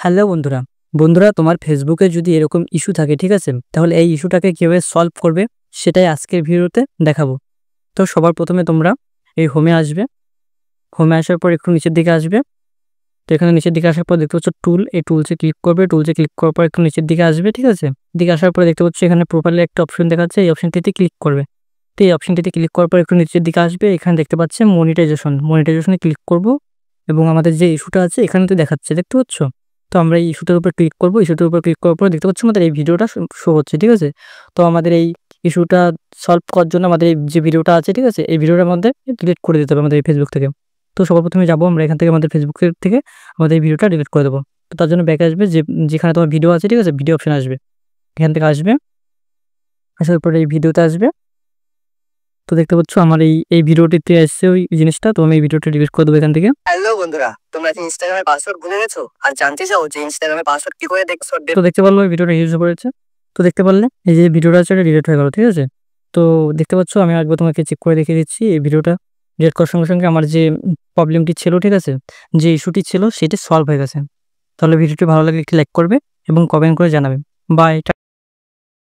Hello বন্ধুরা। তোমার ফেসবুকে যদি এরকম ইস্যু থাকে, ঠিক আছে? তাহলে এই ইস্যুটাকে কিভাবে সলভ করবে সেটাই আজকের ভিডিওতে দেখাবো। তো সবার প্রথমে তোমরা এই হোমে আসবে। হোমে আসার পর একটু নিচের দিকে আসবে। তো এখানে নিচের দিকে আসার পর দেখতে পাচ্ছ টুল, এই টুলসে ক্লিক করবে। টুলসে ক্লিক করার পর একটু নিচের দিকে আসবে, ঠিক আছে? দিকে আসার পরে দেখতে পাচ্ছ এখানে প্রোফাইলে একটা অপশন দেখাচ্ছে, এই অপশনটিতে ক্লিক করবে। তো এই অপশনটিতে ক্লিক করার পর একটু নিচের দিকে আসবে, এখানে দেখতে পাচ্ছে মনিটাইজেশনে ক্লিক করব এবং আমাদের যে ইস্যুটা আছে এখানেতে দেখাচ্ছে, দেখতে পাচ্ছ? তো আমরা এই ইস্যুটার উপর ক্লিক করব। ইস্যুটার উপর ক্লিক করার পর দেখতে পাচ্ছ আমাদের এই ভিডিওটা শো হচ্ছে, ঠিক আছে? তো আমাদের এই ইস্যুটা সলভ করার জন্য আমাদের এই যে ভিডিওটা আছে, ঠিক আছে? এই ভিডিওটার মধ্যে ডিলিট করে দিতে হবে আমাদের এই ফেসবুক থেকে। তো সবার প্রথমে যাবো আমরা এখান থেকে আমাদের ফেসবুকের থেকে আমাদের এই ভিডিওটা ডিলিট করে দেবো। তো তার জন্য ব্যাক আসবে, যেখানে তোমার ভিডিও আছে, ঠিক আছে? ভিডিও অপশন আসবে, এখান থেকে আসবে। আসার পরে এই ভিডিওতে আসবে। তো দেখতে পাচ্ছ আমার এই ভিডিওটিতে এসছে ওই জিনিসটা। তো আমি এই ভিডিওটা ডিলিট করে দেবো এখান থেকে। হ্যালো বন্ধুরা, তোমরা কি ইনস্টাগ্রামের পাসওয়ার্ড ভুলে গেছো আর জানতে চাও যে ইনস্টাগ্রামের পাসওয়ার্ড কি করে দেখছো? তো দেখতে পারলো এই ভিডিওটা ইউজ করেছে। তো দেখতে পারলে এই যে ভিডিওটা আছে এটা ডিলিট হয়ে গেল, ঠিক আছে? তো দেখতে পাচ্ছ আমি একবার তোমাকে চেক করে দেখিয়ে দিচ্ছি। এই ভিডিওটা ডিলিট করার সঙ্গে সঙ্গে আমার যে প্রবলেমটি ছিল, ঠিক আছে, যে ইস্যুটি ছিল সেটি সলভ হয়ে গেছে। তাহলে ভিডিওটি ভালো লাগলে একটি লাইক করবে এবং কমেন্ট করে জানাবে। বাই।